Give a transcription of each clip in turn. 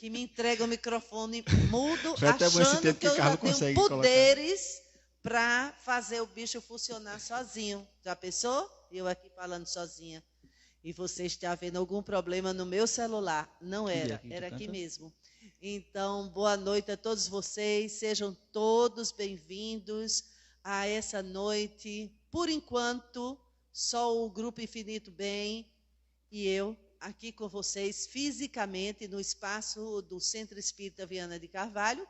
que me entrega o microfone mudo, Foi até bom esse achando tempo que eu que já Carlos tenho consegue poderes para fazer o bicho funcionar sozinho. Já pensou? Eu aqui falando sozinha. E você está vendo algum problema no meu celular. Não era, era aqui mesmo. Então, boa noite a todos vocês. Sejam todos bem-vindos a essa noite. Por enquanto, só o Grupo Infinito Bem e eu aqui com vocês fisicamente no espaço do Centro Espírita Viana de Carvalho.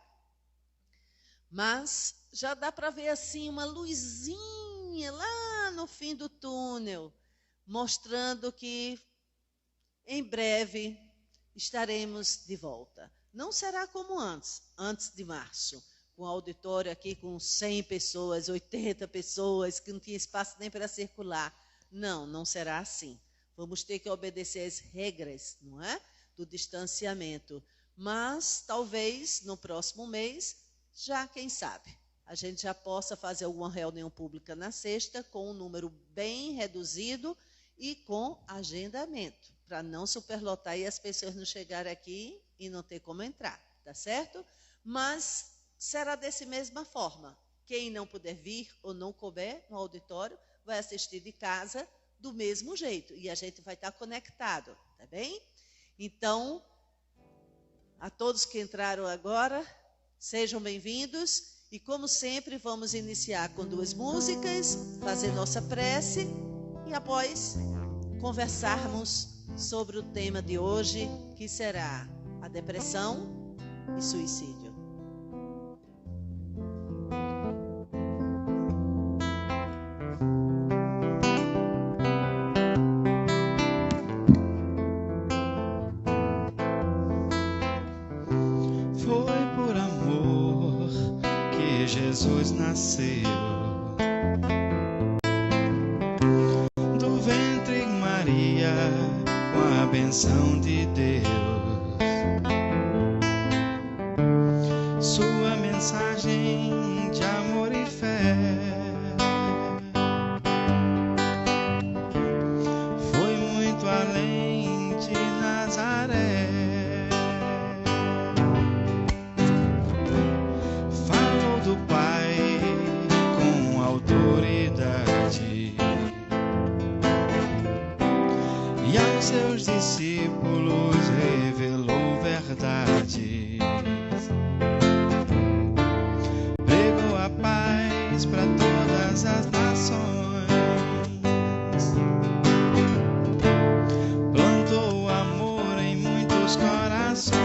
Mas já dá para ver assim uma luzinha lá no fim do túnel, mostrando que em breve estaremos de volta. Não será como antes de março, com o auditório aqui com 100 pessoas, 80 pessoas, que não tinha espaço nem para circular. Não, não será assim. Vamos ter que obedecer às regras, não é? Do distanciamento. Mas talvez no próximo mês, já quem sabe, a gente já possa fazer alguma reunião pública na sexta com um número bem reduzido e com agendamento, para não superlotar e as pessoas não chegarem aqui e não ter como entrar, tá certo? Mas será dessa mesma forma. Quem não puder vir ou não couber no auditório, vai assistir de casa do mesmo jeito. E a gente vai estar conectado, tá bem? Então, a todos que entraram agora, sejam bem-vindos. E como sempre, vamos iniciar com 2 músicas, fazer nossa prece e após conversarmos sobre o tema de hoje, que será a depressão e suicídio. Foi por amor que Jesus nasceu. Do ventre de Maria, com a benção de Deus. Sua mensagem de amor e fé foi muito além de Nazaré. Falou do Pai com autoridade e aos seus discípulos revelou verdades. Pregou a paz para todas as nações, plantou amor em muitos corações,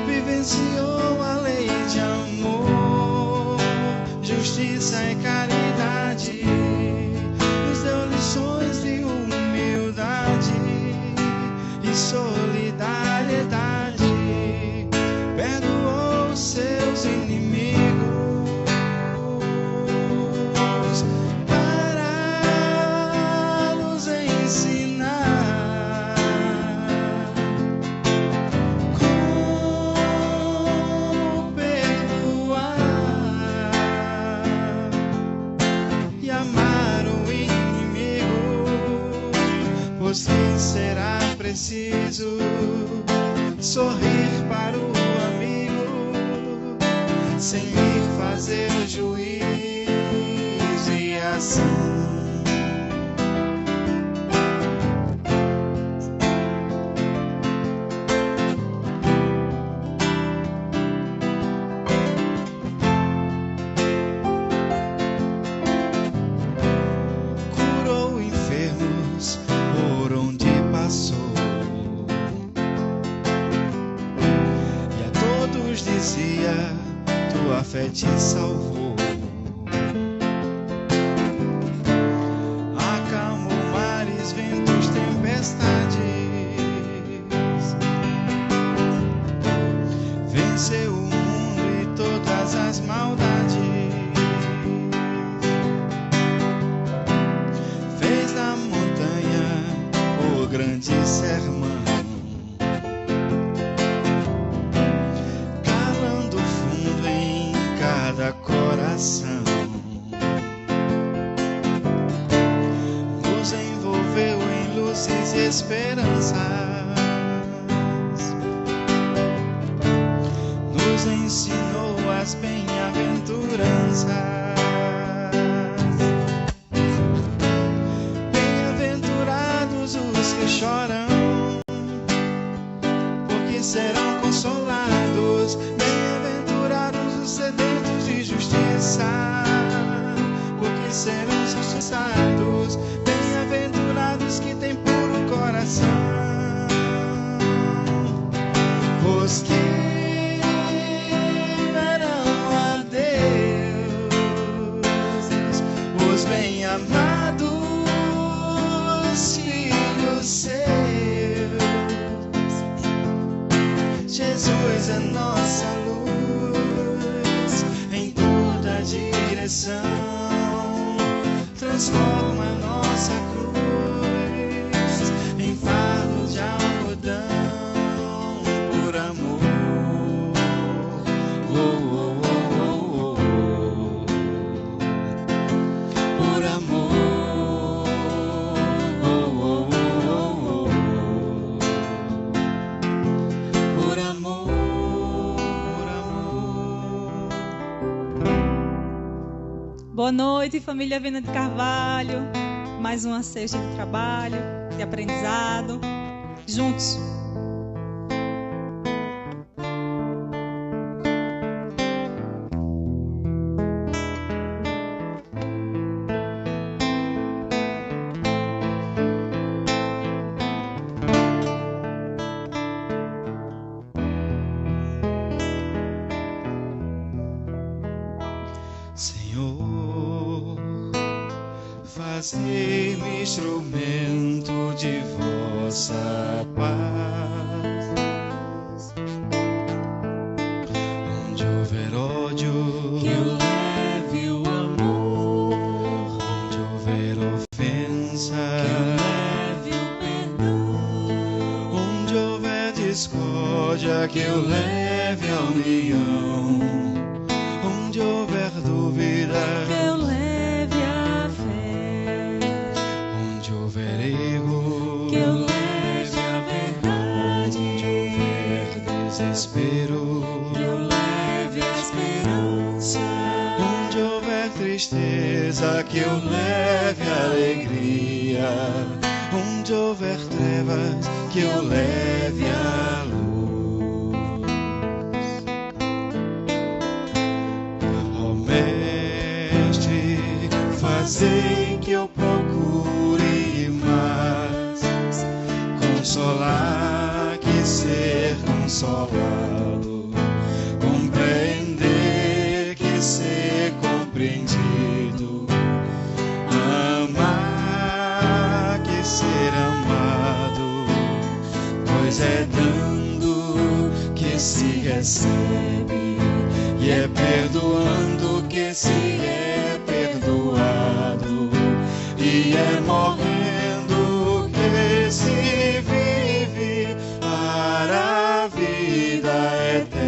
vivenciou a lei de amor, justiça e caridade, nos deu lições de humildade e solidariedade, perdoou seus inimigos para nos ensinar como perdoar e amar o inimigo, pois que será preciso sorrir para o amigo, sem lhe fazer juízo e assim. Curou enfermos por onde passou e a todos dizia: tua fé te salvou. Acalmou mares, ventos, tempestades, venceu o mundo e todas as maldades, fez da montanha o grande sermão, calando fundo em cada coração. doces esperanças, nos ensinou as bem-aventuranças. Bem-aventurados os que choram, porque serão consolados. Bem-aventurados os sedentos de justiça, porque serão injustiçados. Bem-aventurados que têm puro coração, os que verão a Deus, os bem-amados filhos seus. Jesus é nossa luz em toda direção, transforma nossa cruz em fardo de algodão, por amor. Oh, oh, oh, oh, oh. Por amor. Oh, oh, oh, oh, oh. Por amor, por amor. Boa noite, família Venda de Carvalho. Mais uma sexta de trabalho, de aprendizado. Juntos. Senhor, fazei-me instrumento de vossa paz. Onde houver ódio, que eu leve o amor. Onde houver ofensa, que eu leve o perdão. Onde houver discórdia, que eu leve a união. Onde houver dúvida, que eu leve a fé. Onde houver erro, que eu leve a verdade. Onde houver desespero, que eu leve a esperança. Onde houver tristeza, que eu leve a alegria. Onde houver trevas, que eu leve a luz. Ó Mestre, fazei que eu procure mais consolar que ser consolado, compreender que ser compreendido, amar que ser amado, pois é dando que se recebe, e é perdoando que se é perdoado, e é morrendo que se vive para a vida eterna.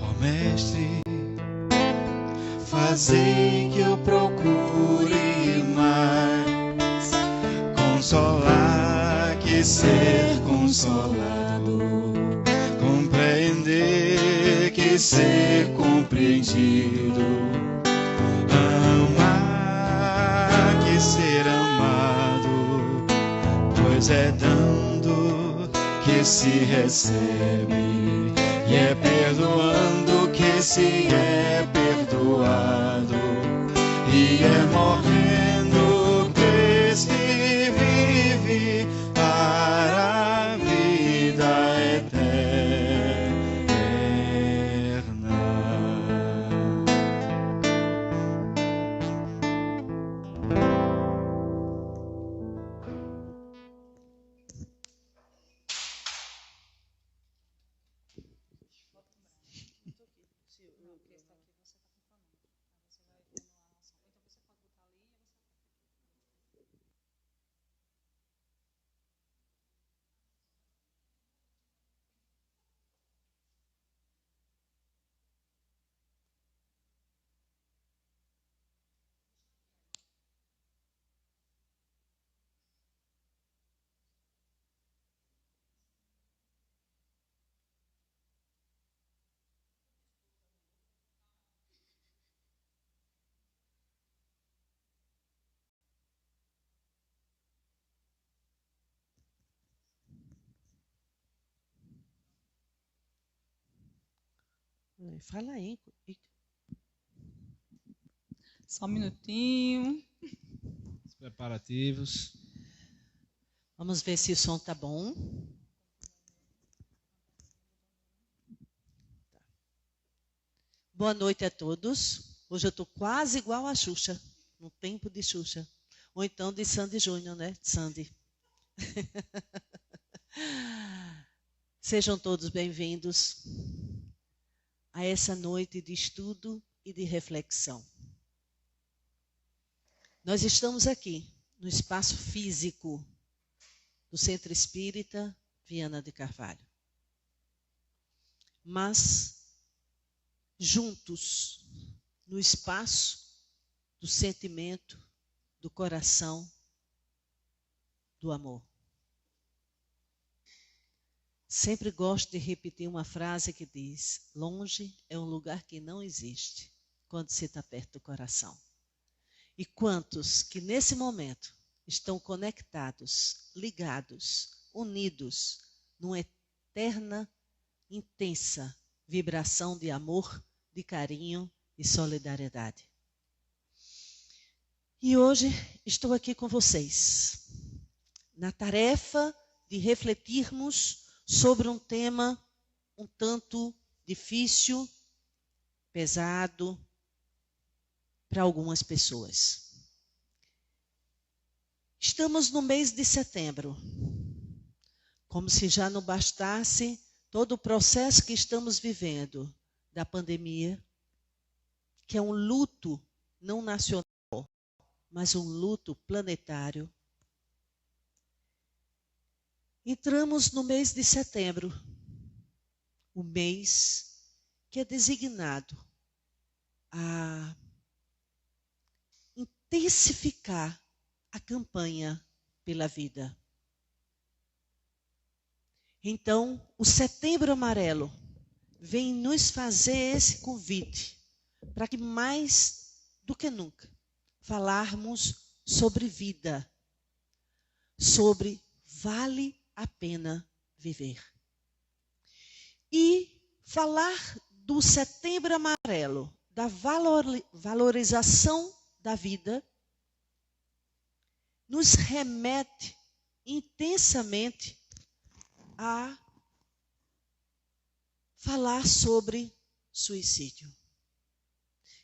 Ó Mestre, fazei que eu procure mais consolar que ser consolado, compreender que ser compreendido, amar que ser amado, pois é dando que se recebe, e é perdoando que se é perdoado, e é morrendo que se vive para a vida eterna. Fala aí. Só um minutinho. Os preparativos. Vamos ver se o som tá bom. Boa noite a todos. Hoje eu estou quase igual a Xuxa, no tempo de Xuxa. Ou então de Sandy Júnior, né? Sandy. Sejam todos bem-vindos a essa noite de estudo e de reflexão. Nós estamos aqui no espaço físico do Centro Espírita Viana de Carvalho. Mas juntos no espaço do sentimento, do coração, do amor. Sempre gosto de repetir uma frase que diz: longe é um lugar que não existe quando se está perto do coração. E quantos que nesse momento estão conectados, ligados, unidos, numa eterna, intensa vibração de amor, de carinho e solidariedade. E hoje estou aqui com vocês, na tarefa de refletirmos sobre um tema um tanto difícil, pesado para algumas pessoas. Estamos no mês de setembro. Como se já não bastasse todo o processo que estamos vivendo da pandemia, que é um luto não nacional, mas um luto planetário. Entramos no mês de setembro, o mês que é designado a intensificar a campanha pela vida. Então, o Setembro Amarelo vem nos fazer esse convite para que mais do que nunca falarmos sobre vida, sobre vale a pena viver. E falar do Setembro Amarelo, da valorização da vida, nos remete intensamente a falar sobre suicídio.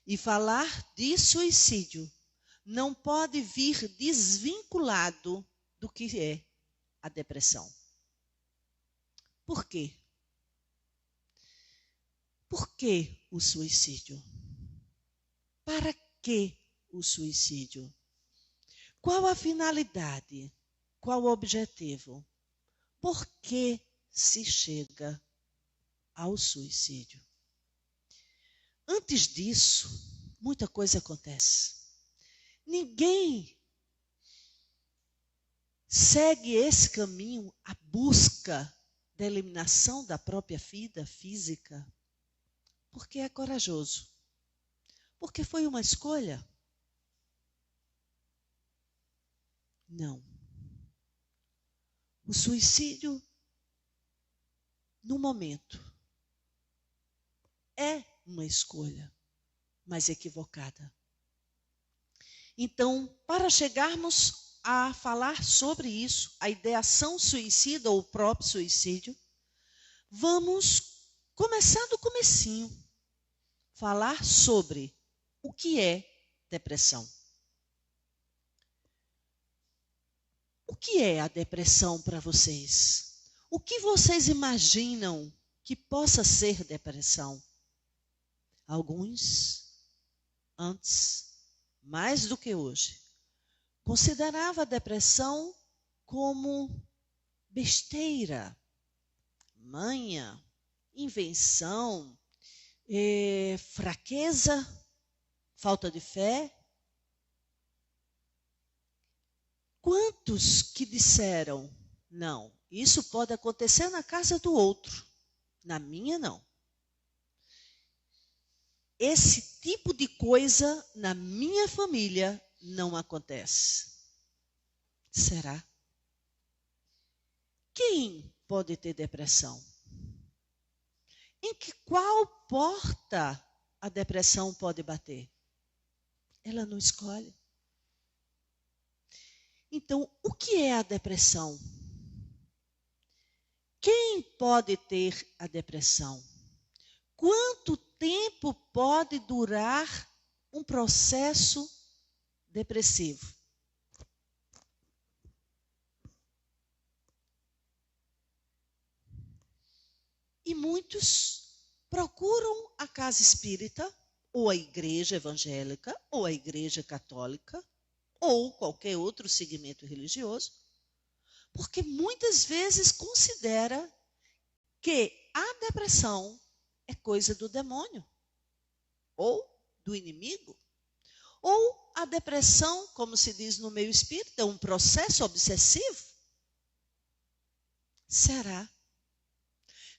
E falar de suicídio não pode vir desvinculado do que é a depressão. Por quê? Por que o suicídio? Para que o suicídio? Qual a finalidade? Qual o objetivo? Por que se chega ao suicídio? Antes disso, muita coisa acontece. Ninguém segue esse caminho, a busca da eliminação da própria vida física, porque é corajoso. Porque foi uma escolha? Não. O suicídio, no momento, é uma escolha, mas equivocada. Então, para chegarmos a falar sobre isso, a ideação suicida ou o próprio suicídio, vamos começar do comecinho, falar sobre o que é depressão. O que é a depressão para vocês? O que vocês imaginam que possa ser depressão? Alguns, antes, mais do que hoje, considerava a depressão como besteira, manha, invenção, fraqueza, falta de fé. Quantos que disseram, não, isso pode acontecer na casa do outro, na minha não. Esse tipo de coisa na minha família não acontece. Será? Quem pode ter depressão? qual porta a depressão pode bater? Ela não escolhe. Então, o que é a depressão? Quem pode ter a depressão? Quanto tempo pode durar um processo depressivo? E muitos procuram a casa espírita, ou a igreja evangélica, ou a igreja católica, ou qualquer outro segmento religioso, porque muitas vezes considera que a depressão é coisa do demônio, ou do inimigo, ou a depressão, como se diz no meio espírita, é um processo obsessivo. Será?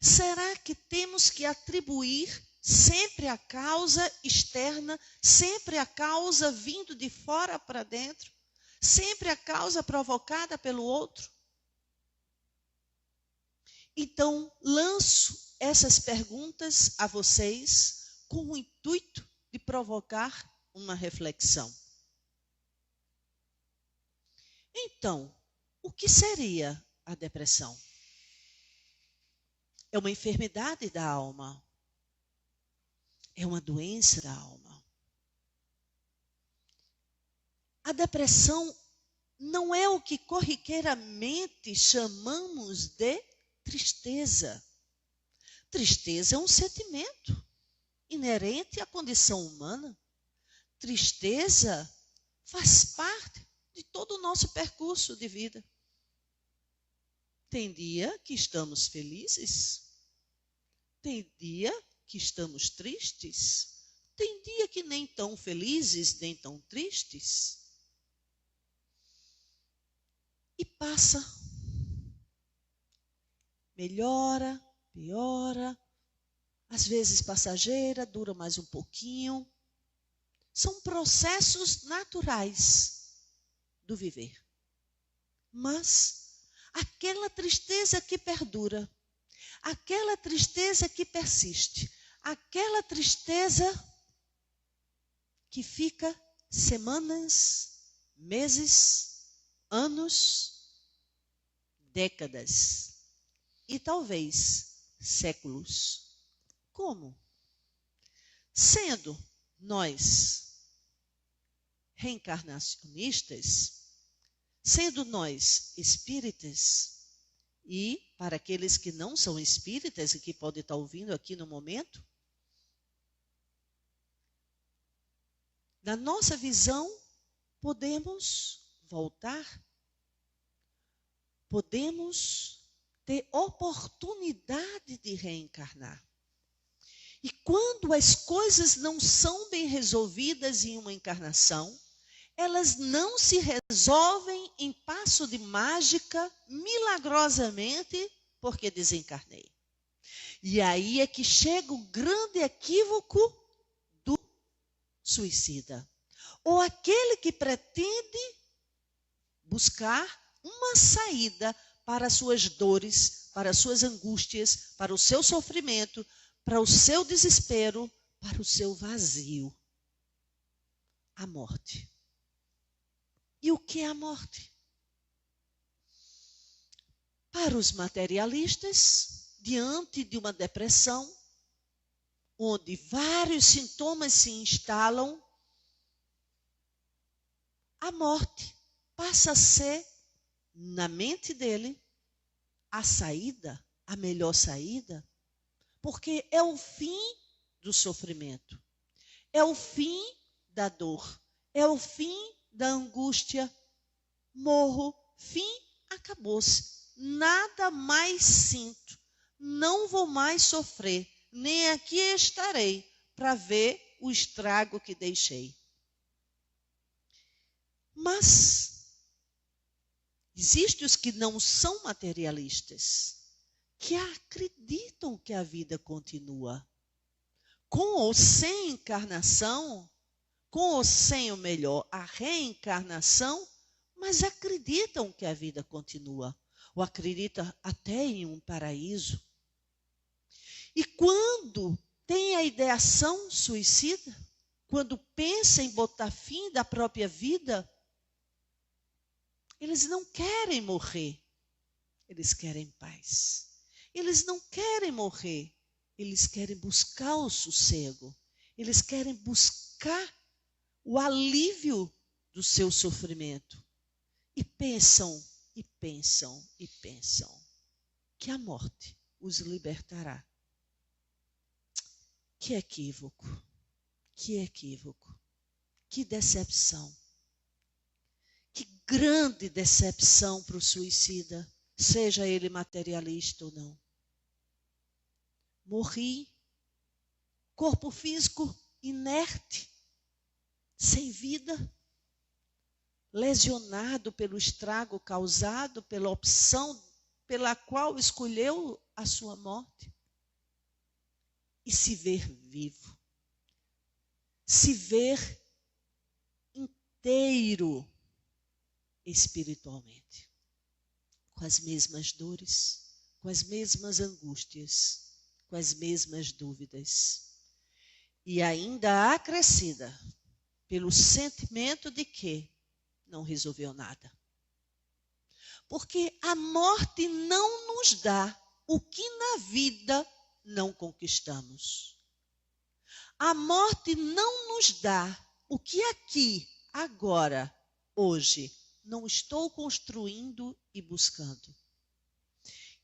Será que temos que atribuir sempre a causa externa, sempre a causa vindo de fora para dentro, sempre a causa provocada pelo outro? Então, lanço essas perguntas a vocês com o intuito de provocar uma reflexão. Então, o que seria a depressão? É uma enfermidade da alma. É uma doença da alma. A depressão não é o que corriqueiramente chamamos de tristeza. Tristeza é um sentimento inerente à condição humana. Tristeza faz parte de todo o nosso percurso de vida. Tem dia que estamos felizes, tem dia que estamos tristes, tem dia que nem tão felizes, nem tão tristes. E passa. Melhora, piora, às vezes passageira, dura mais um pouquinho. São processos naturais do viver. Mas aquela tristeza que perdura, aquela tristeza que persiste, aquela tristeza que fica semanas, meses, anos, décadas e talvez séculos. Como? Sendo nós reencarnacionistas, sendo nós espíritas, e para aqueles que não são espíritas e que podem estar ouvindo aqui no momento, na nossa visão, podemos voltar, podemos ter oportunidade de reencarnar. E quando as coisas não são bem resolvidas em uma encarnação, elas não se resolvem em passo de mágica, milagrosamente, porque desencarnei. E aí é que chega o grande equívoco do suicida. Ou aquele que pretende buscar uma saída para as suas dores, para as suas angústias, para o seu sofrimento, para o seu desespero, para o seu vazio. A morte. E o que é a morte? Para os materialistas, diante de uma depressão, onde vários sintomas se instalam, a morte passa a ser, na mente dele, a saída, a melhor saída, porque é o fim do sofrimento, é o fim da dor, é o fim da angústia. Morro, fim, acabou-se. Nada mais sinto, não vou mais sofrer, nem aqui estarei para ver o estrago que deixei. Mas existem os que não são materialistas, que acreditam que a vida continua. Com ou sem encarnação, com ou sem, o melhor, a reencarnação, mas acreditam que a vida continua. Ou acreditam até em um paraíso. E quando quando tem a ideação suicida, quando pensa em botar fim da própria vida, eles não querem morrer, eles querem paz. Eles não querem morrer, eles querem buscar o sossego, eles querem buscar o alívio do seu sofrimento. E pensam, e pensam, e pensam que a morte os libertará. Que equívoco, que equívoco, que decepção. Que grande decepção para o suicida, seja ele materialista ou não. Morri, corpo físico inerte, sem vida, lesionado pelo estrago causado, pela opção pela qual escolheu a sua morte. E se ver vivo, se ver inteiro espiritualmente, com as mesmas dores, com as mesmas angústias, com as mesmas dúvidas, e ainda acrescida pelo sentimento de que não resolveu nada. Porque a morte não nos dá o que na vida não conquistamos. A morte não nos dá o que aqui, agora, hoje, não estou construindo e buscando.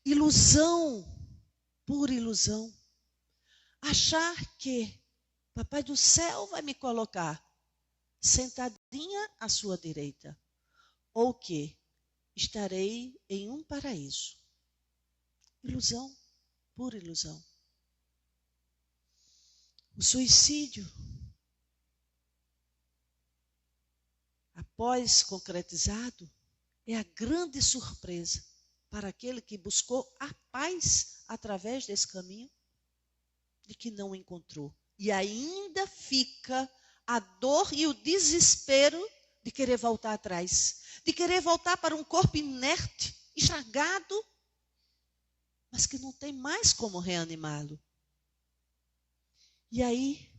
Ilusão, pura ilusão. Achar que Papai do céu vai me colocar sentadinha à sua direita, ou que estarei em um paraíso. Ilusão, pura ilusão. O suicídio, após concretizado, é a grande surpresa para aquele que buscou a paz através desse caminho e que não encontrou. E ainda fica a dor e o desespero de querer voltar atrás, de querer voltar para um corpo inerte, estragado, mas que não tem mais como reanimá-lo. E aí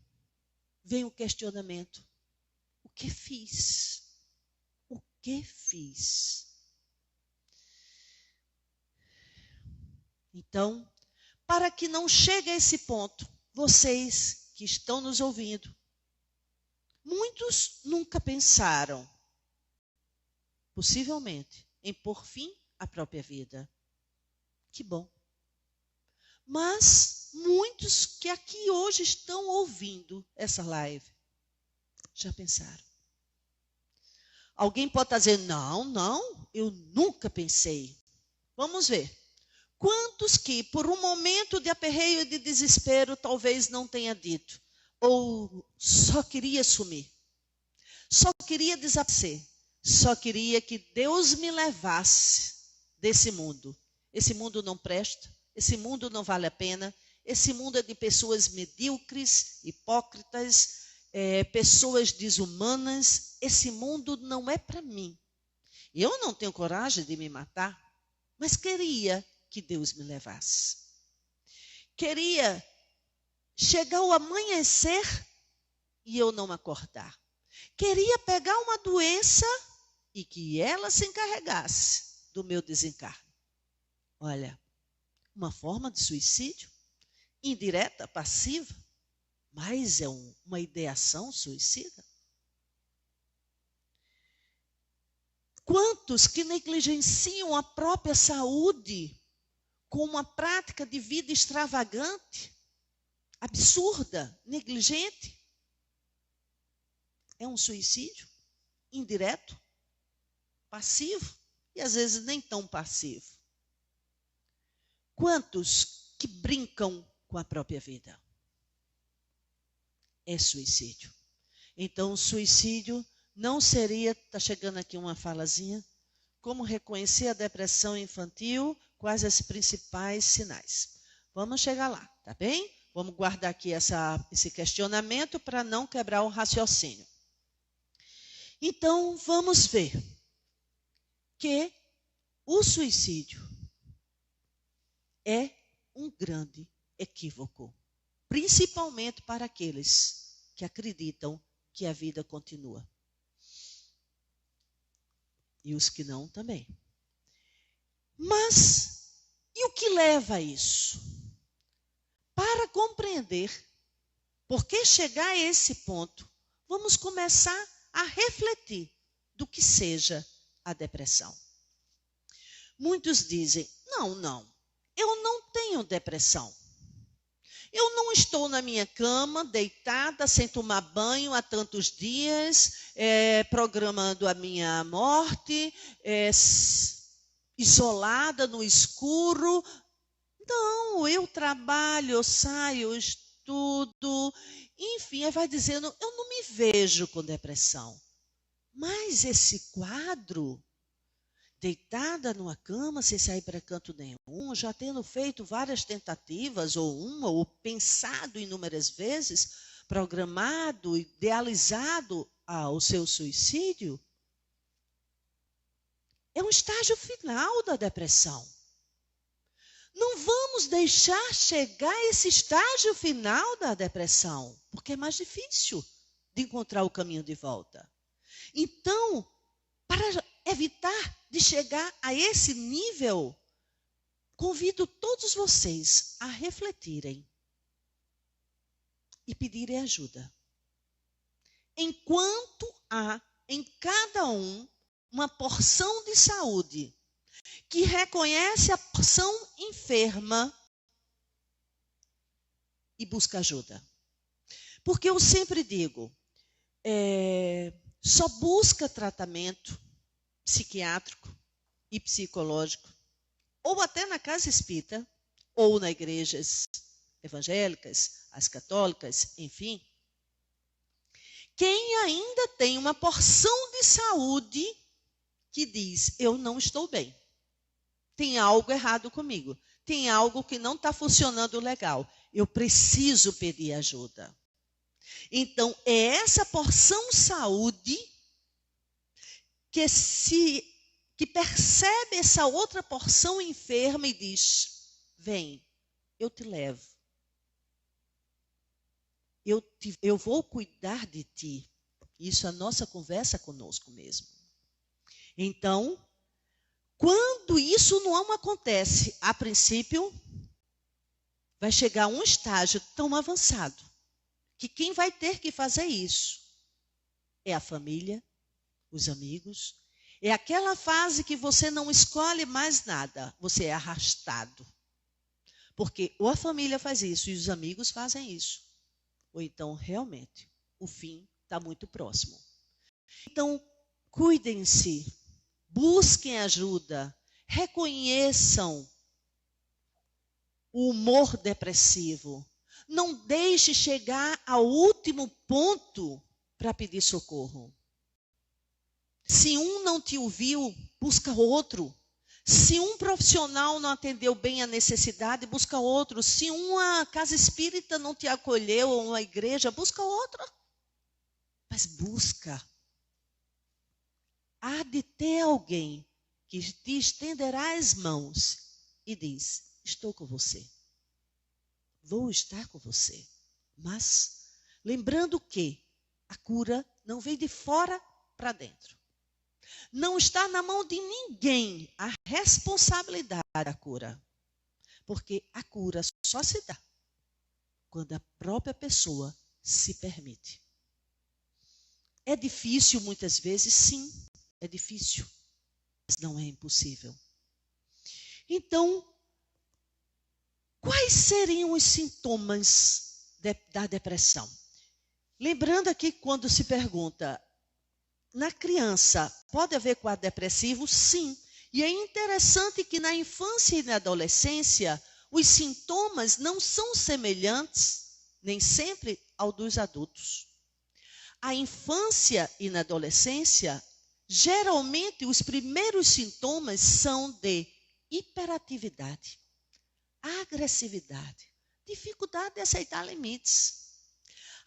vem o questionamento: o que fiz? O que fiz? Então, para que não chegue a esse ponto, vocês que estão nos ouvindo, muitos nunca pensaram, possivelmente, em pôr fim à própria vida. Que bom. Mas muitos que aqui hoje estão ouvindo essa live, já pensaram. Alguém pode estar dizendo, não, eu nunca pensei. Vamos ver. Quantos que, por um momento de aperreio e de desespero, talvez não tenha dito, ou só queria sumir, só queria desaparecer, só queria que Deus me levasse desse mundo. Esse mundo não presta, esse mundo não vale a pena, esse mundo é de pessoas medíocres, hipócritas, pessoas desumanas. Esse mundo não é para mim. Eu não tenho coragem de me matar, mas queria que Deus me levasse. Queria chegar ao amanhecer e eu não acordar. Queria pegar uma doença e que ela se encarregasse do meu desencarne. Olha, uma forma de suicídio, indireta, passiva, mas é uma ideação suicida. Quantos que negligenciam a própria saúde com uma prática de vida extravagante, absurda, negligente? É um suicídio indireto, passivo e às vezes nem tão passivo. Quantos que brincam com a própria vida? É suicídio. Então, o suicídio não seria, está chegando aqui uma falazinha, como reconhecer a depressão infantil, quais as principais sinais. Vamos chegar lá, tá bem? Vamos guardar aqui esse questionamento para não quebrar o raciocínio. Então, vamos ver que o suicídio é um grande equívoco. principalmente para aqueles que acreditam que a vida continua. E os que não também. Mas, e o que leva a isso? Para compreender por que chegar a esse ponto, vamos começar a refletir do que seja a depressão. Muitos dizem, não, eu não tenho depressão. Eu não estou na minha cama, deitada, sem tomar banho há tantos dias, programando a minha morte, isolada no escuro. Não, eu trabalho, eu saio, eu estudo. Enfim, vai dizendo, eu não me vejo com depressão. Mas esse quadro, deitada numa cama, sem sair para canto nenhum, já tendo feito várias tentativas, ou pensado inúmeras vezes, programado, idealizado o seu suicídio, é um estágio final da depressão. Não vamos deixar chegar a esse estágio final da depressão, porque é mais difícil de encontrar o caminho de volta. Então, para evitar de chegar a esse nível, convido todos vocês a refletirem e pedirem ajuda. Enquanto há em cada um uma porção de saúde que reconhece a porção enferma e busca ajuda. Porque eu sempre digo, só busca tratamento psiquiátrico e psicológico, ou até na casa espírita, ou nas igrejas evangélicas, as católicas, enfim, quem ainda tem uma porção de saúde que diz, eu não estou bem, tem algo errado comigo, tem algo que não está funcionando legal, eu preciso pedir ajuda. Então, é essa porção saúde que percebe essa outra porção enferma e diz, vem, eu te levo. Eu vou cuidar de ti. Isso é a nossa conversa conosco mesmo. Então, quando isso não acontece, a princípio, vai chegar a um estágio tão avançado que quem vai ter que fazer isso é a família, os amigos. É aquela fase que você não escolhe mais nada, você é arrastado. Porque ou a família faz isso e os amigos fazem isso, ou então realmente o fim está muito próximo. Então, cuidem-se, busquem ajuda, reconheçam o humor depressivo. Não deixe chegar ao último ponto para pedir socorro. Se um não te ouviu, busca outro. Se um profissional não atendeu bem a necessidade, busca outro. Se uma casa espírita não te acolheu, ou uma igreja, busca outra. Mas busca. Há de ter alguém que te estenderá as mãos e diz, estou com você. Vou estar com você. Mas, lembrando que a cura não vem de fora para dentro. Não está na mão de ninguém a responsabilidade da cura. Porque a cura só se dá quando a própria pessoa se permite. É difícil muitas vezes, sim, é difícil, mas não é impossível. Então, quais seriam os sintomas da depressão? Lembrando aqui quando se pergunta, na criança pode haver quadro depressivo? Sim. E é interessante que na infância e na adolescência, os sintomas não são semelhantes, nem sempre, ao dos adultos. A infância e na adolescência, geralmente os primeiros sintomas são de hiperatividade, agressividade, dificuldade de aceitar limites.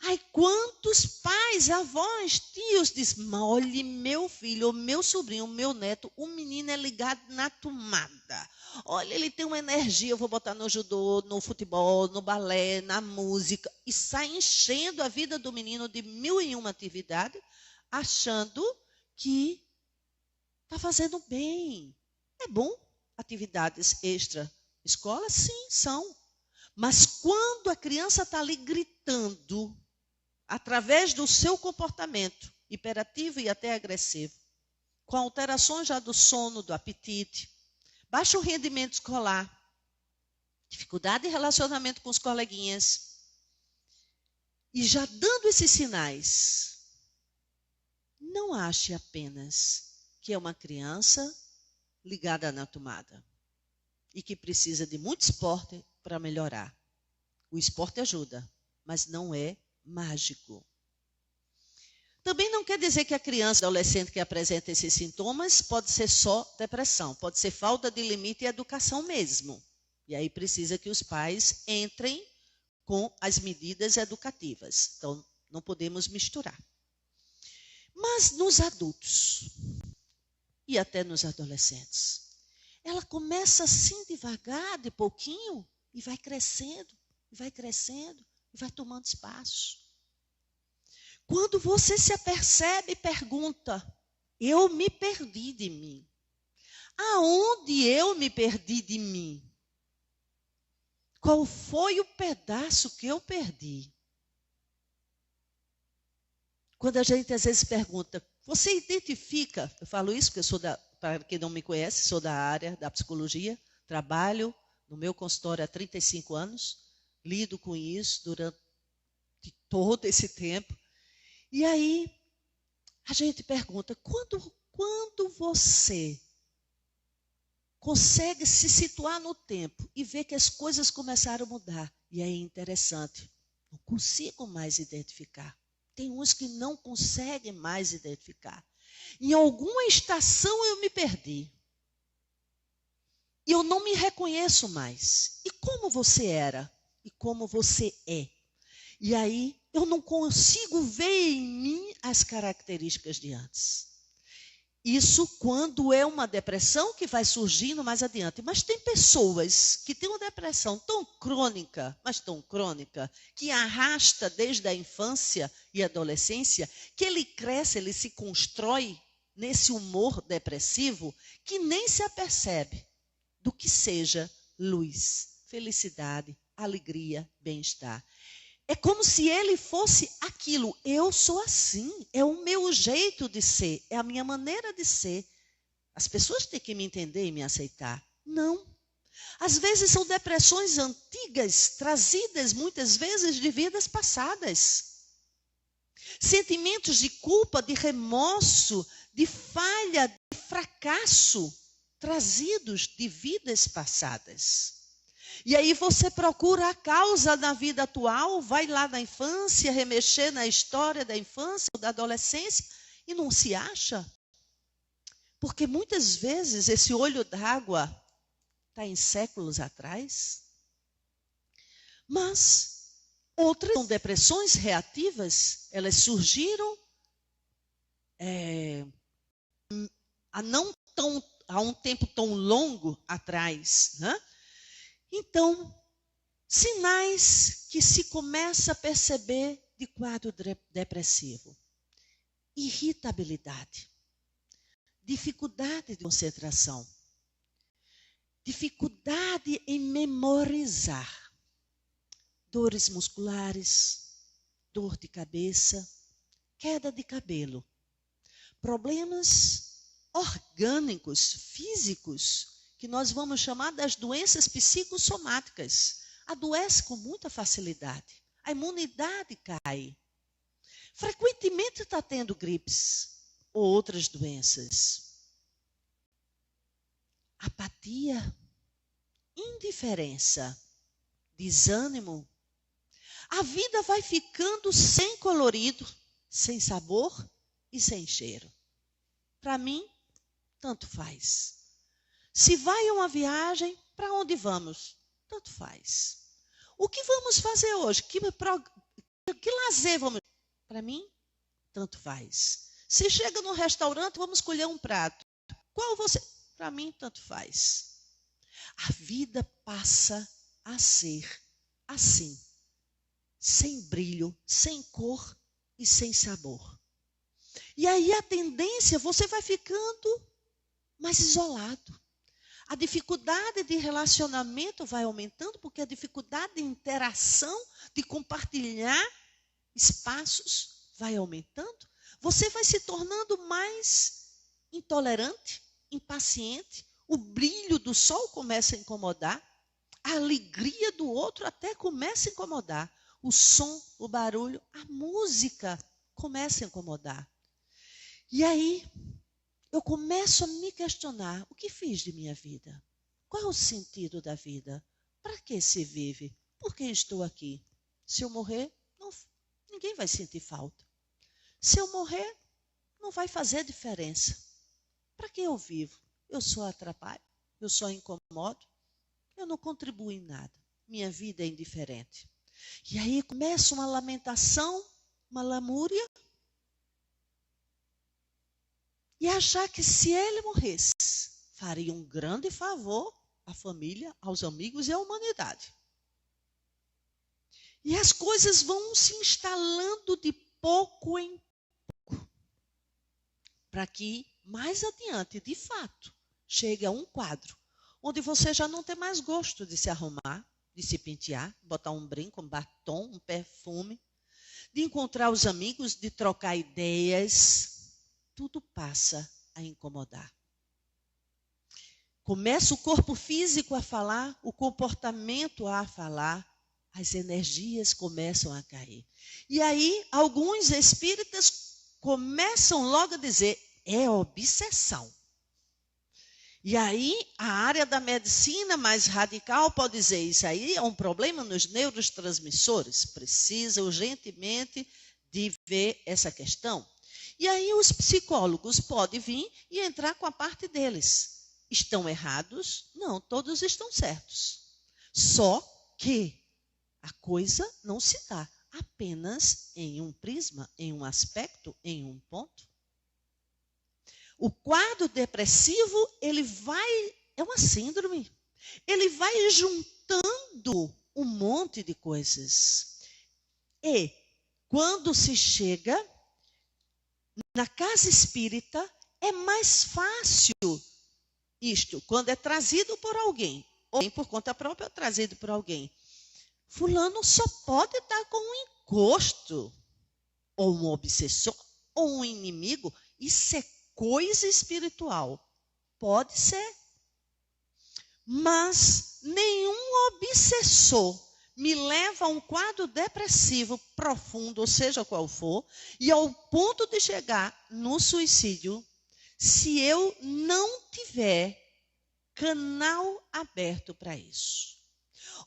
Ai, quantos pais, avós, tios dizem, olhe meu filho, o meu sobrinho, o meu neto, o menino é ligado na tomada. Olha, ele tem uma energia, eu vou botar no judô, no futebol, no balé, na música. E sai enchendo a vida do menino de 1001 atividades, achando que está fazendo bem. É bom atividades extra-escola? Sim, são. Mas quando a criança está ali gritando, através do seu comportamento hiperativo e até agressivo, com alterações já do sono, do apetite, baixo rendimento escolar, dificuldade de relacionamento com os coleguinhas, e já dando esses sinais, não ache apenas que é uma criança ligada na tomada e que precisa de muito esporte para melhorar. O esporte ajuda, mas não é mágico. Também não quer dizer que a criança, adolescente que apresenta esses sintomas pode ser só depressão, pode ser falta de limite e educação mesmo. E aí precisa que os pais entrem com as medidas educativas. Então, não podemos misturar. Mas nos adultos e até nos adolescentes, ela começa assim devagar, de pouquinho, e vai crescendo, e vai crescendo, e vai tomando espaço. Quando você se apercebe e pergunta, eu me perdi de mim. Aonde eu me perdi de mim? Qual foi o pedaço que eu perdi? Quando a gente às vezes pergunta, você identifica, eu falo isso porque eu sou para quem não me conhece, sou da área da psicologia, trabalho no meu consultório há 35 anos, lido com isso durante todo esse tempo. E aí, a gente pergunta, quando você consegue se situar no tempo e ver que as coisas começaram a mudar, e aí é interessante, não consigo mais identificar. Tem uns que não conseguem mais identificar. Em alguma estação eu me perdi. E eu não me reconheço mais. E como você era? E como você é? E aí eu não consigo ver em mim as características de antes. Isso quando é uma depressão que vai surgindo mais adiante. Mas tem pessoas que têm uma depressão tão crônica, mas tão crônica, que arrasta desde a infância e adolescência, que ele cresce, ele se constrói nesse humor depressivo, que nem se apercebe do que seja luz, felicidade, alegria, bem-estar. É como se ele fosse aquilo. Eu sou assim, é o meu jeito de ser, é a minha maneira de ser. As pessoas têm que me entender e me aceitar. Não. Às vezes são depressões antigas, trazidas muitas vezes de vidas passadas. Sentimentos de culpa, de remorso, de falha, de fracasso, trazidos de vidas passadas. E aí você procura a causa na vida atual, vai lá na infância, remexer na história da infância ou da adolescência e não se acha. Porque muitas vezes esse olho d'água está em séculos atrás. Mas outras são depressões reativas, elas surgiram há um tempo tão longo atrás, né? Então, sinais que se começa a perceber de quadro depressivo. Irritabilidade, dificuldade de concentração, dificuldade em memorizar, dores musculares, dor de cabeça, queda de cabelo, problemas orgânicos, físicos, que nós vamos chamar das doenças psicossomáticas. Adoece com muita facilidade. A imunidade cai. Frequentemente está tendo gripes ou outras doenças. Apatia, indiferença, desânimo. A vida vai ficando sem colorido, sem sabor e sem cheiro. Para mim, tanto faz. Se vai a uma viagem, para onde vamos? Tanto faz. O que vamos fazer hoje? Que lazer vamos... Para mim, tanto faz. Se chega num restaurante, vamos escolher um prato. Qual você... Para mim, tanto faz. A vida passa a ser assim. Sem brilho, sem cor e sem sabor. E aí a tendência, você vai ficando mais isolado. A dificuldade de relacionamento vai aumentando, porque a dificuldade de interação, de compartilhar espaços, vai aumentando. Você vai se tornando mais intolerante, impaciente. O brilho do sol começa a incomodar. A alegria do outro até começa a incomodar. O som, o barulho, a música começa a incomodar. E aí, eu começo a me questionar, o que fiz de minha vida? Qual é o sentido da vida? Para que se vive? Por que estou aqui? Se eu morrer, ninguém vai sentir falta. Se eu morrer, não vai fazer diferença. Para que eu vivo? Eu só atrapalho, eu só incomodo, eu não contribuo em nada. Minha vida é indiferente. E aí começa uma lamentação, uma lamúria, e achar que se ele morresse, faria um grande favor à família, aos amigos e à humanidade. E as coisas vão se instalando de pouco em pouco, para que mais adiante, de fato, chegue a um quadro onde você já não tem mais gosto de se arrumar, de se pentear, botar um brinco, um batom, um perfume, de encontrar os amigos, de trocar ideias. Tudo passa a incomodar. Começa o corpo físico a falar, o comportamento a falar, as energias começam a cair. E aí, alguns espíritas começam logo a dizer, é obsessão. E aí, a área da medicina mais radical pode dizer, isso aí é um problema nos neurotransmissores, precisa urgentemente de ver essa questão. E aí os psicólogos podem vir e entrar com a parte deles. Estão errados? Não, todos estão certos. Só que a coisa não se dá apenas em um prisma, em um aspecto, em um ponto. O quadro depressivo, é uma síndrome. Ele vai juntando um monte de coisas. E quando se chega na casa espírita, é mais fácil isto, quando é trazido por alguém, ou por conta própria, trazido por alguém. Fulano só pode estar com um encosto, ou um obsessor, ou um inimigo. Isso é coisa espiritual. Pode ser. Mas nenhum obsessor me leva a um quadro depressivo profundo, ou seja qual for, e ao ponto de chegar no suicídio, se eu não tiver canal aberto para isso.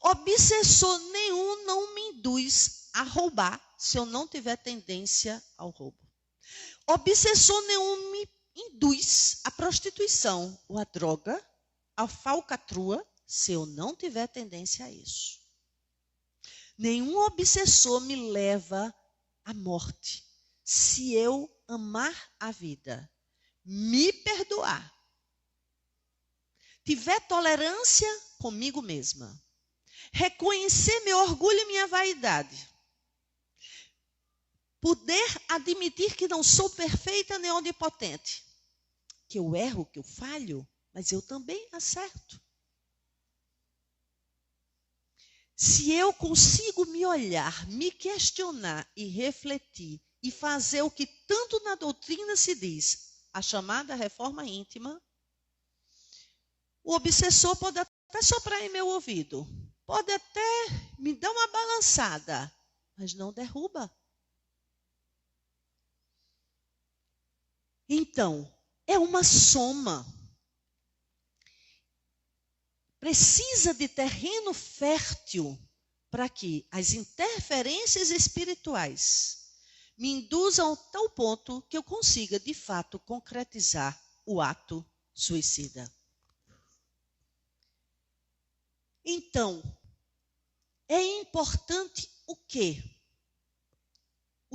Obsessor nenhum não me induz a roubar, se eu não tiver tendência ao roubo. Obsessor nenhum me induz à prostituição ou à droga, à falcatrua, se eu não tiver tendência a isso. Nenhum obsessor me leva à morte, se eu amar a vida, me perdoar, tiver tolerância comigo mesma, reconhecer meu orgulho e minha vaidade, poder admitir que não sou perfeita nem onipotente, que eu erro, que eu falho, mas eu também acerto. Se eu consigo me olhar, me questionar e refletir e fazer o que tanto na doutrina se diz, a chamada reforma íntima, o obsessor pode até soprar em meu ouvido, pode até me dar uma balançada, mas não derruba. Então, é uma soma. Precisa de terreno fértil para que as interferências espirituais me induzam a tal ponto que eu consiga, de fato, concretizar o ato suicida. Então, é importante o quê?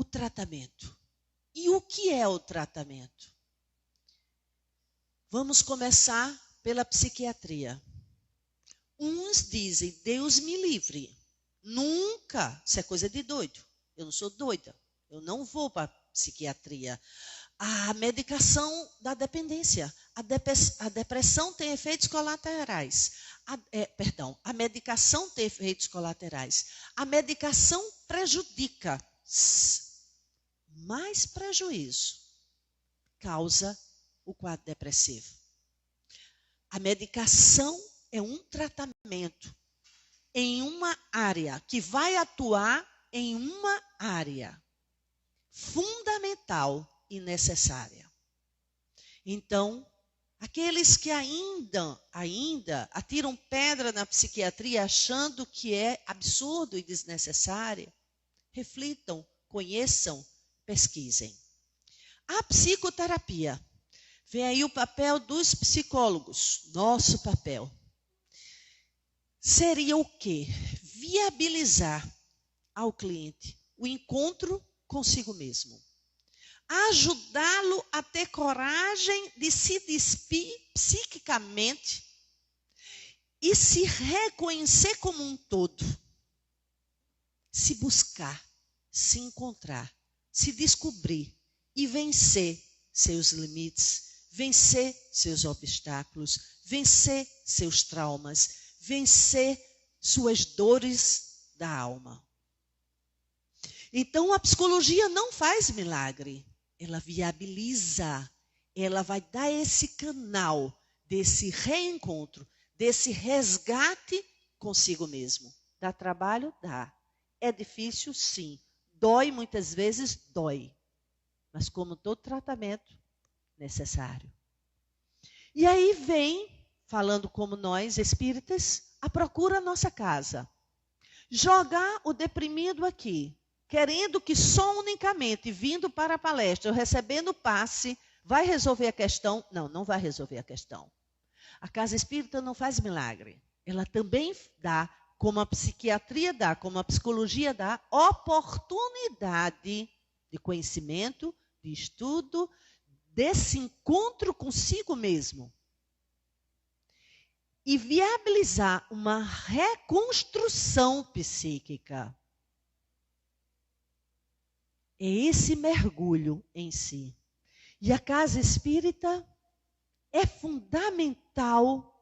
o tratamento. E o que é o tratamento? Vamos começar pela psiquiatria. Uns dizem, Deus me livre. Nunca, isso é coisa de doido. Eu não sou doida. Eu não vou para a psiquiatria. A medicação da dependência. A depressão tem efeitos colaterais. A medicação tem efeitos colaterais. A medicação prejudica. Mais prejuízo causa o quadro depressivo. A medicação é um tratamento em uma área, que vai atuar em uma área fundamental e necessária. Então, aqueles que ainda atiram pedra na psiquiatria achando que é absurdo e desnecessário, reflitam, conheçam, pesquisem. A psicoterapia. Vem aí o papel dos psicólogos, nosso papel. Seria o quê? Viabilizar ao cliente o encontro consigo mesmo. Ajudá-lo a ter coragem de se despir psiquicamente e se reconhecer como um todo. Se buscar, se encontrar, se descobrir e vencer seus limites, vencer seus obstáculos, vencer seus traumas, vencer suas dores da alma. Então, a psicologia não faz milagre. Ela viabiliza. Ela vai dar esse canal desse reencontro, desse resgate consigo mesmo. Dá trabalho? Dá. É difícil? Sim. Dói muitas vezes? Dói. Mas como todo tratamento, necessário. E aí vem, falando como nós, espíritas, a procura a nossa casa. Jogar o deprimido aqui, querendo que só unicamente vindo para a palestra, recebendo passe, vai resolver a questão. Não, não vai resolver a questão. A casa espírita não faz milagre. Ela também dá, como a psiquiatria dá, como a psicologia dá, oportunidade de conhecimento, de estudo, desse encontro consigo mesmo. E viabilizar uma reconstrução psíquica. É esse mergulho em si. E a casa espírita é fundamental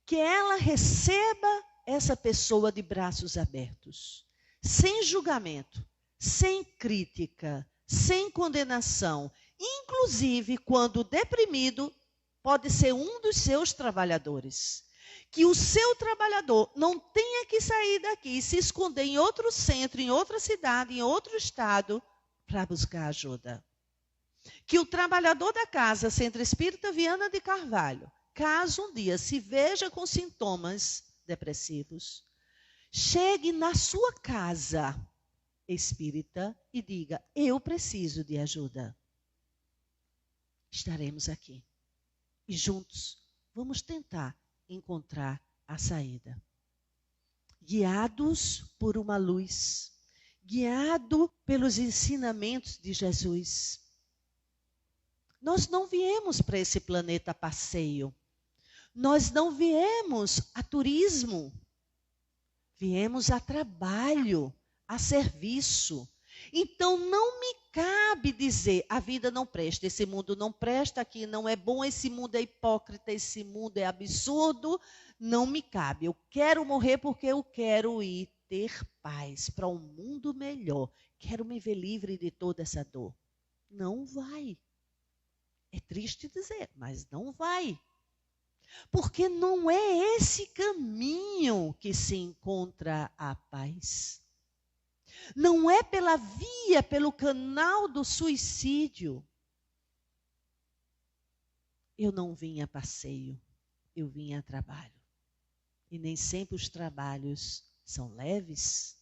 que ela receba essa pessoa de braços abertos, sem julgamento, sem crítica, sem condenação. Inclusive, quando deprimido, pode ser um dos seus trabalhadores. Que o seu trabalhador não tenha que sair daqui e se esconder em outro centro, em outra cidade, em outro estado, para buscar ajuda. Que o trabalhador da casa Centro Espírita Viana de Carvalho, caso um dia se veja com sintomas depressivos, chegue na sua casa espírita e diga, eu preciso de ajuda. Estaremos aqui. E juntos vamos tentar encontrar a saída. Guiados por uma luz, guiado pelos ensinamentos de Jesus. Nós não viemos para esse planeta a passeio. Nós não viemos a turismo. Viemos a trabalho, a serviço. Então, não me cabe dizer, a vida não presta, esse mundo não presta, aqui não é bom, esse mundo é hipócrita, esse mundo é absurdo. Não me cabe. Eu quero morrer porque eu quero ir ter paz para um mundo melhor. Quero me ver livre de toda essa dor. Não vai. É triste dizer, mas não vai. Porque não é esse caminho que se encontra a paz. Não é pela via, pelo canal do suicídio. Eu não vim a passeio, eu vim a trabalho. E nem sempre os trabalhos são leves,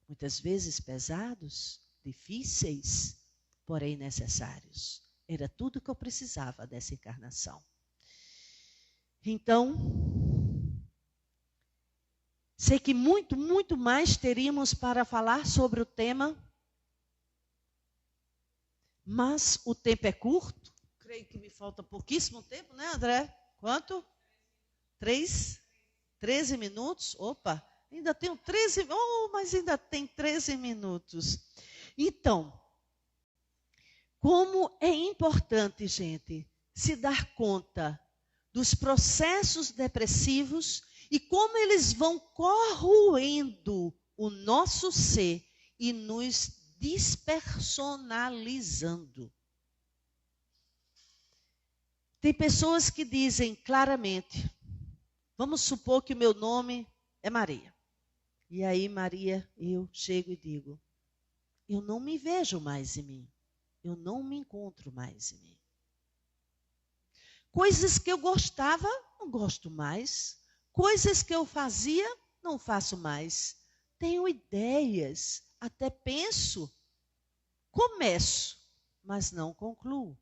muitas vezes pesados, difíceis, porém necessários. Era tudo que eu precisava dessa encarnação. Então, sei que muito mais teríamos para falar sobre o tema, Mas o tempo é curto. Creio que me falta pouquíssimo tempo, né, André? Quanto? 13 minutos? Opa, ainda tenho 13, mas ainda tem 13 minutos. Então, como é importante, gente, se dar conta dos processos depressivos e como eles vão corroendo o nosso ser e nos despersonalizando. Tem pessoas que dizem claramente, vamos supor que o meu nome é Maria. E aí, Maria, eu chego e digo, eu não me vejo mais em mim. Eu não me encontro mais em mim. Coisas que eu gostava, não gosto mais. Coisas que eu fazia, não faço mais. Tenho ideias, até penso, começo, mas não concluo.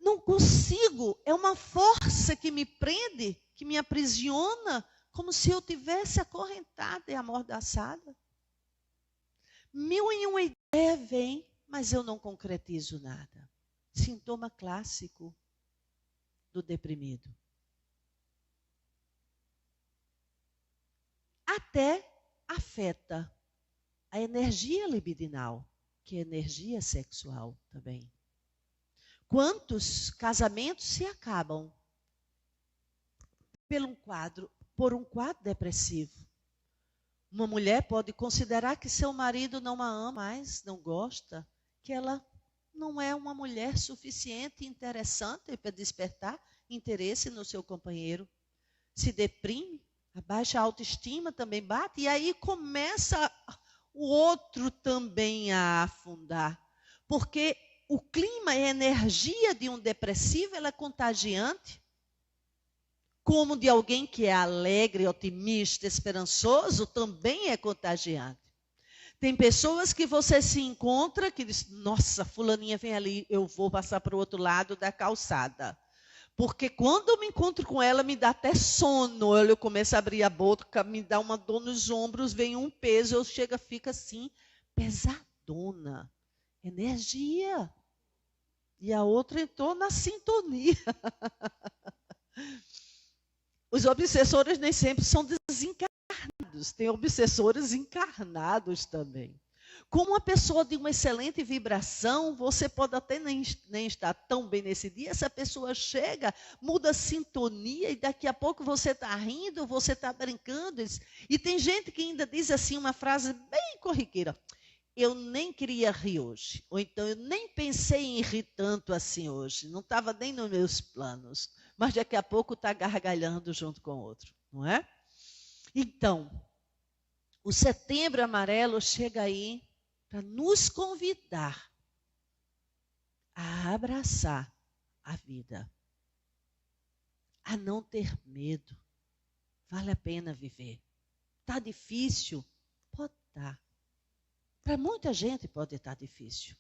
Não consigo, é uma força que me prende, que me aprisiona, como se eu tivesse acorrentada e amordaçada. Mil e uma ideia vem, mas eu não concretizo nada. Sintoma clássico do deprimido. Até afeta a energia libidinal, que é energia sexual também. Quantos casamentos se acabam por um quadro depressivo? Uma mulher pode considerar que seu marido não a ama mais, não gosta, que ela não é uma mulher suficiente e interessante para despertar interesse no seu companheiro. Se deprime, a baixa autoestima também bate, e aí começa o outro também a afundar. Porque o clima e a energia de um depressivo, ela é contagiante. Como de alguém que é alegre, otimista, esperançoso, também é contagiante. Tem pessoas que você se encontra, que diz, nossa, fulaninha vem ali, eu vou passar para o outro lado da calçada. Porque quando eu me encontro com ela, me dá até sono. Eu começo a abrir a boca, me dá uma dor nos ombros, vem um peso, eu chego, fica assim, pesadona. Energia. E a outra entrou na sintonia. Os obsessores nem sempre são desencarnados. Tem obsessores encarnados também. Como uma pessoa de uma excelente vibração, você pode até nem estar tão bem nesse dia. Essa pessoa chega, muda a sintonia e daqui a pouco você está rindo, você está brincando. E tem gente que ainda diz assim uma frase bem corriqueira. Eu nem queria rir hoje. Ou então eu nem pensei em rir tanto assim hoje. Não estava nem nos meus planos. Mas daqui a pouco está gargalhando junto com o outro, não é? Então, o Setembro Amarelo chega aí para nos convidar a abraçar a vida, a não ter medo. Vale a pena viver. Está difícil? Pode estar. Para muita gente pode estar difícil.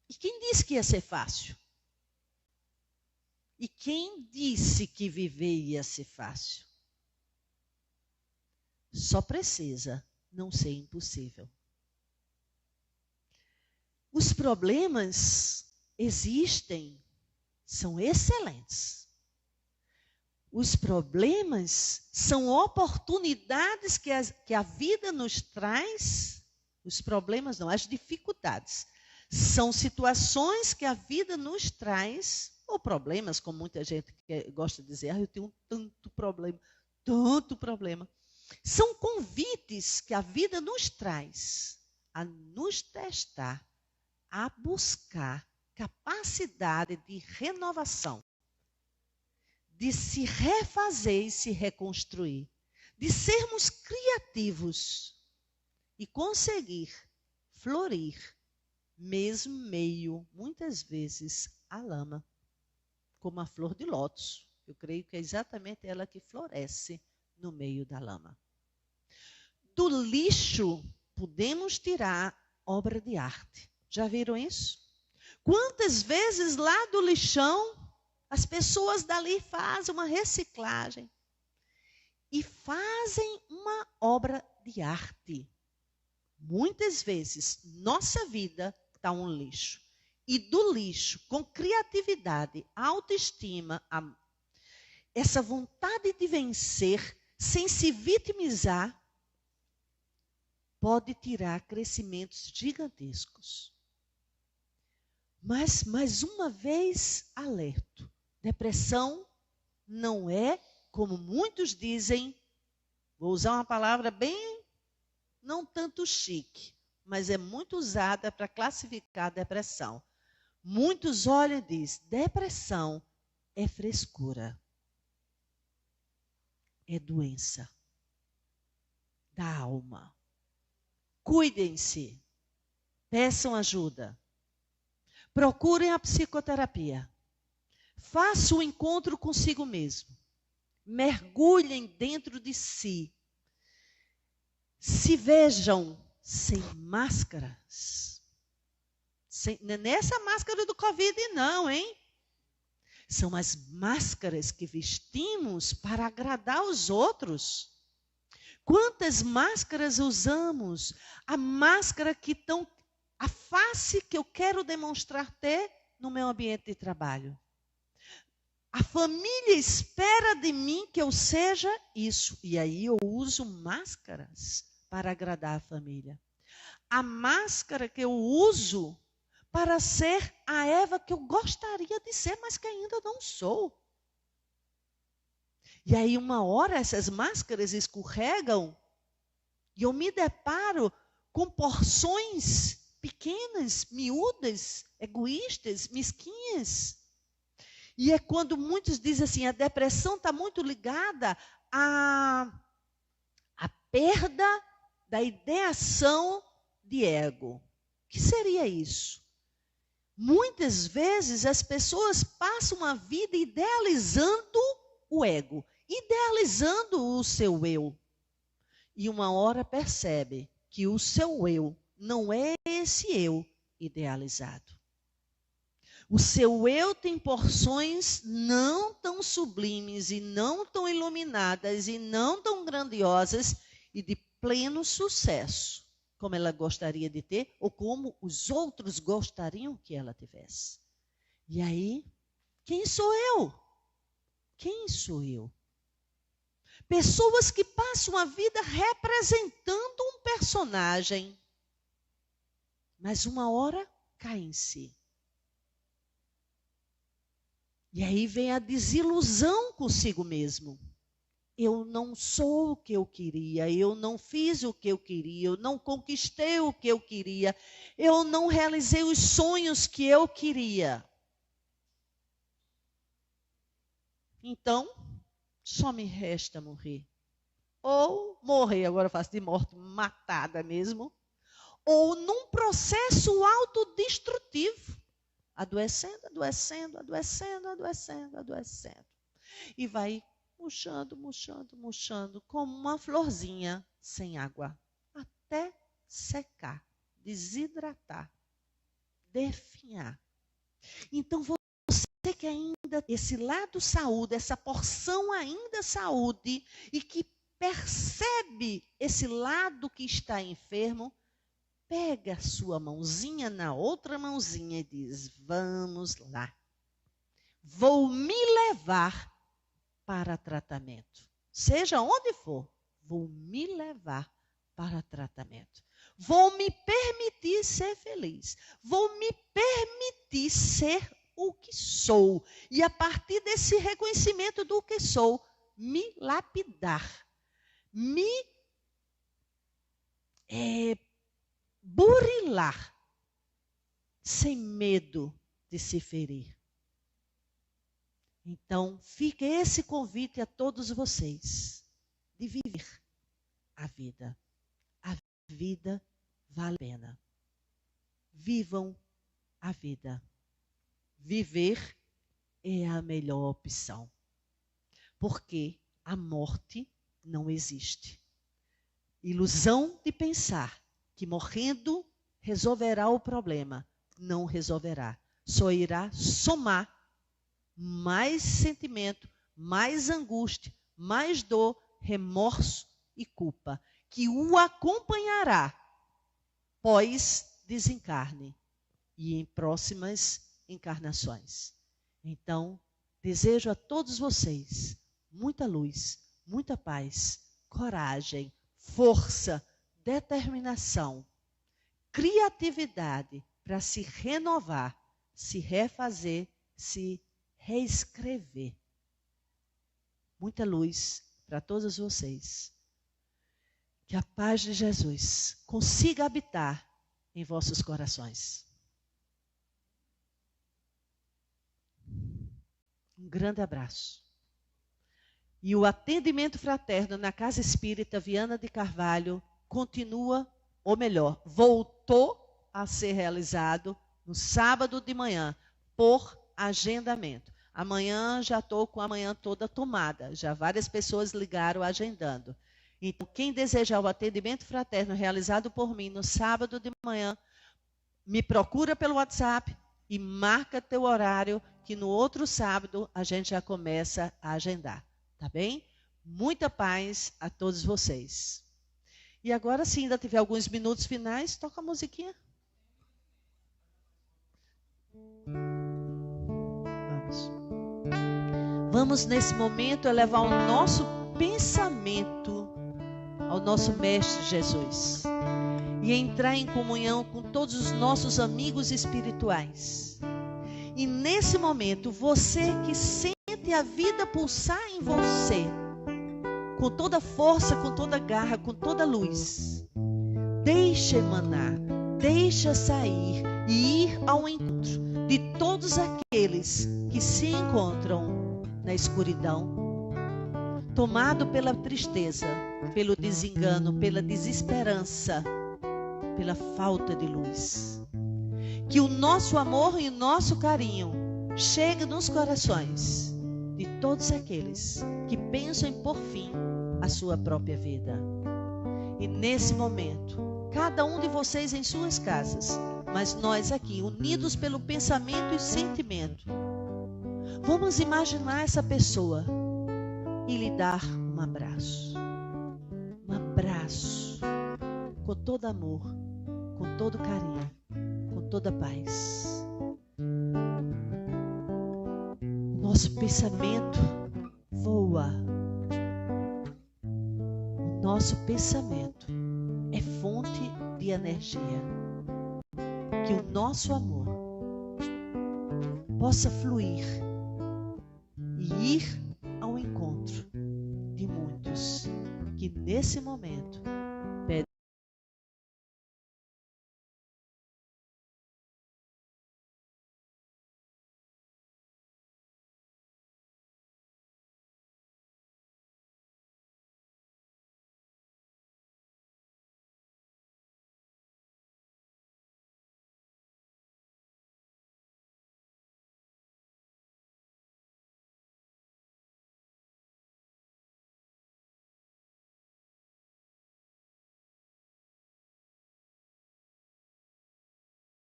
E quem disse que ia ser fácil? E quem disse que viver ia ser fácil? Só precisa não ser impossível. Os problemas existem, são excelentes. Os problemas são oportunidades que a vida nos traz. Os problemas não, as dificuldades. São situações que a vida nos traz, ou problemas, como muita gente gosta de dizer, eu tenho tanto problema. São convites que a vida nos traz a nos testar, a buscar capacidade de renovação, de se refazer e se reconstruir, de sermos criativos e conseguir florir, mesmo meio, muitas vezes, à lama, como a flor de lótus. Eu creio que é exatamente ela que floresce no meio da lama. Do lixo, podemos tirar obra de arte. Já viram isso? Quantas vezes lá do lixão, as pessoas dali fazem uma reciclagem e fazem uma obra de arte. Muitas vezes, nossa vida está um lixo. E do lixo, com criatividade, autoestima, essa vontade de vencer, sem se vitimizar, pode tirar crescimentos gigantescos. Mas, mais uma vez, alerto. Depressão não é, como muitos dizem, vou usar uma palavra bem, não tanto chique, mas é muito usada para classificar a depressão. Muitos olham e dizem, depressão é frescura. É doença da alma. Cuidem-se. Peçam ajuda. Procurem a psicoterapia. Façam o encontro consigo mesmo. Mergulhem dentro de si. Se vejam sem máscaras. Nessa máscara do Covid não, hein? São as máscaras que vestimos para agradar os outros. Quantas máscaras usamos? A máscara a face que eu quero demonstrar ter no meu ambiente de trabalho. A família espera de mim que eu seja isso. E aí eu uso máscaras para agradar a família. A máscara que eu uso para ser a Eva que eu gostaria de ser, mas que ainda não sou. E aí uma hora essas máscaras escorregam e eu me deparo com porções pequenas, miúdas, egoístas, mesquinhas. E é quando muitos dizem assim, a depressão está muito ligada à perda da ideação de ego. O que seria isso? Muitas vezes as pessoas passam a vida idealizando o ego, idealizando o seu eu. E uma hora percebe que o seu eu não é esse eu idealizado. O seu eu tem porções não tão sublimes e não tão iluminadas e não tão grandiosas e de pleno sucesso, como ela gostaria de ter ou como os outros gostariam que ela tivesse. E aí, quem sou eu? Quem sou eu? Pessoas que passam a vida representando um personagem, mas uma hora caem em si. E aí vem a desilusão consigo mesmo. Eu não sou o que eu queria, eu não fiz o que eu queria, eu não conquistei o que eu queria, eu não realizei os sonhos que eu queria. Então, só me resta morrer. Ou morrer, agora eu faço de morte matada mesmo, ou num processo autodestrutivo. Adoecendo, adoecendo, adoecendo, adoecendo, adoecendo. E vai murchando, murchando, murchando, como uma florzinha sem água, até secar, desidratar, definhar. Então, você que ainda, esse lado saúde, essa porção ainda saúde, e que percebe esse lado que está enfermo, pega a sua mãozinha na outra mãozinha e diz, vamos lá. Vou me levar para tratamento. Seja onde for, vou me levar para tratamento. Vou me permitir ser feliz. Vou me permitir ser o que sou. E a partir desse reconhecimento do que sou, me lapidar. Me burilar, sem medo de se ferir. Então, fica esse convite a todos vocês, de viver a vida. A vida vale a pena. Vivam a vida. Viver é a melhor opção. Porque a morte não existe. Ilusão de pensar que morrendo resolverá o problema. Não resolverá. Só irá somar mais sentimento, mais angústia, mais dor, remorso e culpa, que o acompanhará pós desencarne. e em próximas encarnações. Então, desejo a todos vocês muita luz, muita paz, coragem, força, determinação, criatividade para se renovar, se refazer, se reescrever. Muita luz para todos vocês. Que a paz de Jesus consiga habitar em vossos corações. Um grande abraço. E o atendimento fraterno na Casa Espírita Viana de Carvalho continua, ou melhor, voltou a ser realizado no sábado de manhã, por agendamento. Amanhã já estou com a manhã toda tomada, já várias pessoas ligaram agendando. Então, quem desejar o atendimento fraterno realizado por mim no sábado de manhã, me procura pelo WhatsApp e marca teu horário, que no outro sábado a gente já começa a agendar. Tá bem? Muita paz a todos vocês. E agora, se ainda tiver alguns minutos finais, toca a musiquinha. Vamos nesse momento elevar o nosso pensamento ao nosso Mestre Jesus e entrar em comunhão com todos os nossos amigos espirituais. E nesse momento, você que sente a vida pulsar em você, com toda força, com toda garra, com toda luz, deixa emanar, deixa sair e ir ao encontro de todos aqueles que se encontram na escuridão, tomado pela tristeza, pelo desengano, pela desesperança, pela falta de luz. Que o nosso amor e o nosso carinho chegue nos corações de todos aqueles que pensam em pôr fim à sua própria vida. E nesse momento, cada um de vocês em suas casas, mas nós aqui, unidos pelo pensamento e sentimento, vamos imaginar essa pessoa e lhe dar um abraço. Um abraço com todo amor, com todo carinho, com toda paz. O nosso pensamento voa. O nosso pensamento é fonte de energia. Que o nosso amor possa fluir e ir ao encontro de muitos que nesse momento